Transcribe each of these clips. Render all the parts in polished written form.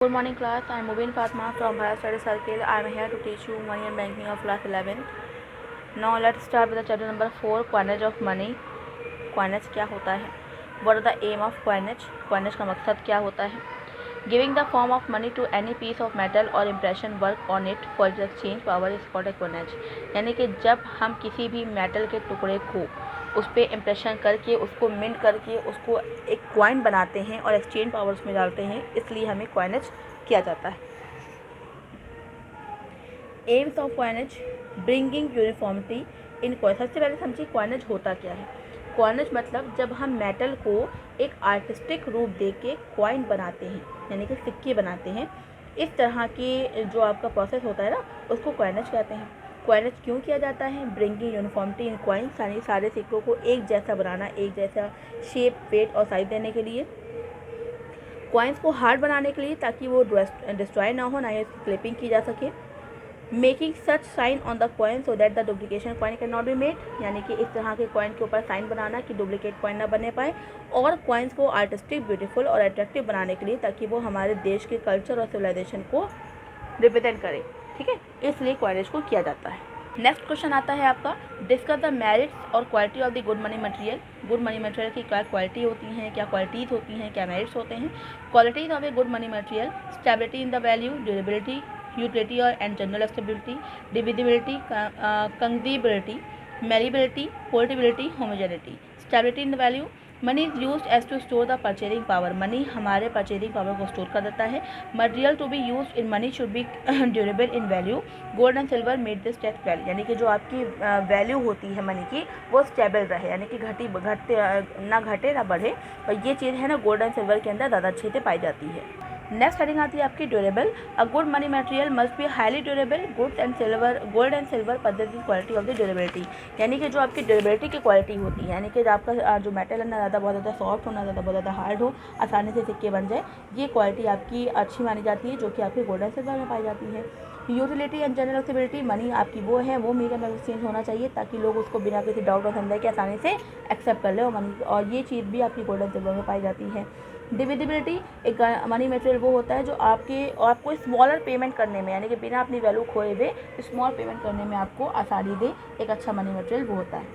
Good morning class, I am Mubin Fatma from Bharat Study Circle. I am here to teach you money and banking of class 11. Now let's start with the chapter number 4, coinage of money. Coinage क्या होता है? What are the aim of coinage? Coinage का मकसद क्या होता है? Giving the form of money to any piece of metal or impression work on it for its exchange power is called a coinage. यानी कि जब हम किसी भी मेटल के टुकड़े को उस पर इम्प्रेशन करके उसको मिंट करके उसको एक कॉइन बनाते हैं और एक्सचेंज पावर उसमें डालते हैं, इसलिए हमें कॉइनेज किया जाता है. AIIMS of coinage bringing uniformity in coin. सबसे पहले समझिए कॉइनेज होता क्या है. कॉइनेज मतलब जब हम मेटल को एक आर्टिस्टिक रूप दे के कॉइन बनाते हैं, यानी कि सिक्के बनाते हैं, इस तरह की जो आपका प्रोसेस होता है ना, उसको कॉइनेज कहते हैं. कॉइनेज क्यों किया जाता है? ब्रिंगिंग यूनिफॉर्मिटी इन कॉइन, सारे सिक्कों को एक जैसा बनाना, एक जैसा शेप, वेट और साइज देने के लिए. कॉइन्स को हार्ड बनाने के लिए ताकि वो डिस्ट्रॉय ना हो, ना ही क्लिपिंग की जा सके. Making such sign on the coin so that the duplication coin can not be made, यानी कि इस तरह के कॉइन के ऊपर साइन बनाना कि डुप्लीकेट कॉइन ना बने पाए. और कॉइन्स को आर्टिस्टिक, ब्यूटीफुल और अट्रैक्टिव बनाने के लिए ताकि वो हमारे देश के कल्चर और सिविलाइजेशन को रिप्रेजेंट करे. ठीक है, इसलिए कॉइनेज को किया जाता है. नेक्स्ट क्वेश्चन आता है आपका, डिस्कस द मेरिट्स और quality of the good money material. Good money material की क्या क्वालिटी होती हैं, क्या क्वालिटीज़ होती हैं, क्या मेरिट्स होते हैं. Qualities of a good money material: stability in the value, durability, utility और and general acceptability, divisibility, cognizability, malleability, portability, homogeneity. Stability in the value: money is use as to store the purchasing power. Money हमारे purchasing power को store कर देता है. Material to be use in money should be durable in value. Gold and silver made this text value, यानी कि जो आपकी value होती है मनी की, वो स्टेबल रहे, यानी कि ना घटे ना बढ़े. और ये चीज़ है ना, गोल्ड एंड सिल्वर के अंदर ज़्यादा अच्छे से पाई जाती है. नेक्स्ट हेडिंग आती है आपकी durable. A good money material must be highly durable. Gold and silver पद्धति क्वालिटी ऑफ द ड्यूरेबिलिटी, यानी कि जो आपकी ड्यूरेबिलिटी की क्वालिटी होती है, यानी कि जो आपका जो मेटल है ना ज़्यादा बहुत ज़्यादा सॉफ्ट हो, ना ज़्यादा बहुत ज़्यादा हार्ड हो, आसानी से सिक्के बन जाए, ये क्वालिटी आपकी अच्छी मानी जाती है, जो कि आपकी गोल्ड एंड सिल्वर में पाई जाती है. Utility and general acceptability: money आपकी वो है, वो मीडियम में एक्सचेंज होना चाहिए ताकि लोग उसको बिना किसी डाउट और संदेह के आसानी से एक्सेप्ट कर ले और मनी, और ये चीज़ भी आपकी गोल्ड एंड सिल्वर में पाई जाती है. डिविजिबिलिटी: एक मनी मटेरियल वो होता है जो आपको स्मॉलर पेमेंट करने में, यानी कि बिना अपनी वैल्यू खोए हुए स्मॉल पेमेंट करने में आपको आसानी दे, एक अच्छा मनी मटेरियल वो होता है.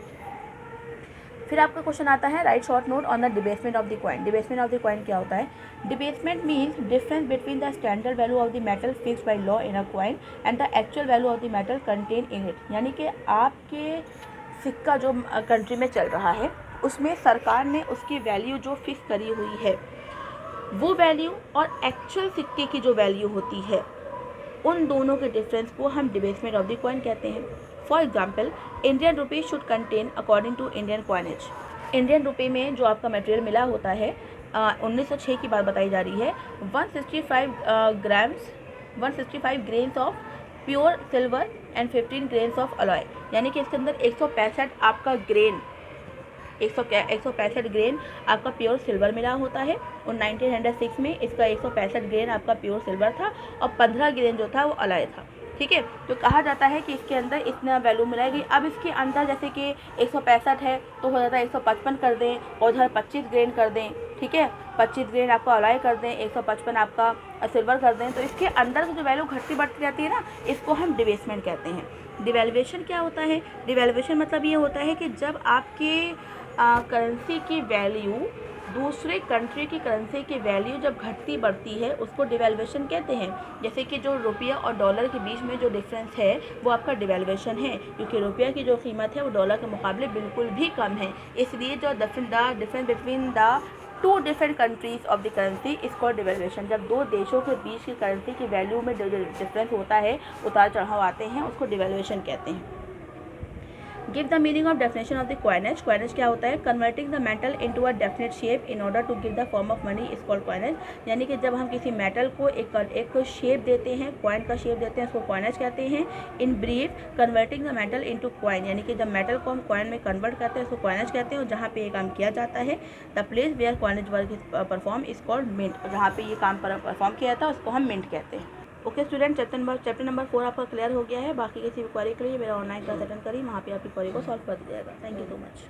फिर आपका क्वेश्चन आता है, write short note on the debasement of the coin. Debasement of the coin क्या होता है? Debasement means difference between the standard value of the metal fixed by law in a coin and the actual value of the metal content in it. यानी कि आपके सिक्का जो country में चल रहा है, उसमें सरकार ने उसकी वैल्यू जो फिक्स करी हुई है, वो वैल्यू और एक्चुअल सिक्के की जो वैल्यू होती है, उन दोनों के डिफरेंस को हम डिबेसमेंट ऑफ द कॉइन कहते हैं. For example, Indian rupee should contain according to Indian coinage. Indian रुपये में जो आपका मटेरियल मिला होता है, 1906 की बात बताई जा रही है, 165 grains of pure silver and 15 grains of alloy, यानी कि इसके अंदर 165 आपका ग्रेन 165 ग्रेन आपका प्योर सिल्वर मिला होता है. और 1906 में इसका 165 ग्रेन आपका प्योर सिल्वर था और 15 ग्रेन जो था वो अलॉय था. ठीक है, तो कहा जाता है कि इसके अंदर इतना वैल्यू मिलाएगी. अब इसके अंदर जैसे कि 165 है तो हो जाता है 155 कर दें और उधर 25 ग्रेन कर दें. ठीक है, 25 ग्रेन आपका अलॉय कर दें, 155 आपका सिल्वर कर दें, तो इसके अंदर जो वैल्यू घटती बढ़ती जाती है ना, इसको हम डिबेसमेंट कहते हैं. डिवेल्युएशन क्या होता है? डिवेल्युएशन मतलब ये होता है कि जब आपके करेंसी की वैल्यू दूसरे कंट्री की करेंसी की वैल्यू जब घटती बढ़ती है, उसको डिवेल्युएशन कहते हैं. जैसे कि जो रुपया और डॉलर के बीच में जो डिफरेंस है वो आपका डिवेल्युएशन है, क्योंकि रुपया की जो कीमत है वो डॉलर के मुकाबले बिल्कुल भी कम है. इसलिए जो difference between the two different countries of the currency is called devaluation. जब दो देशों के बीच की करेंसी की वैल्यू में डिफरेंस होता है, उतार चढ़ाव आते हैं, उसको डिवेल्युएशन कहते हैं. Give the meaning of definition of the coinage. Coinage क्या होता है? Converting the metal into a definite shape in order to give the form of money is called coinage. यानी कि जब हम किसी मेटल को एक शेप देते हैं, कॉइन का शेप देते हैं, उसको कॉइनेज कहते हैं. In brief, converting the metal into coin, यानी कि जब मेटल को हम कॉइन में कन्वर्ट करते हैं उसको कॉइनेज कहते हैं. और जहाँ पे ये काम किया जाता है, the place where coinage work is perform is called mint. जहाँ पे ये काम परफॉर्म किया जाता है उसको हम मिंट कहते हैं. ओके स्टूडेंट, चैप्टर नंबर 4 आपका क्लियर हो गया है. बाकी किसी भी क्वेरी के लिए मेरा ऑनलाइन क्लास अटेंड करिए, वहाँ पे आपकी क्वेरी को सॉल्व कर दिया जाएगा. Thank you so much.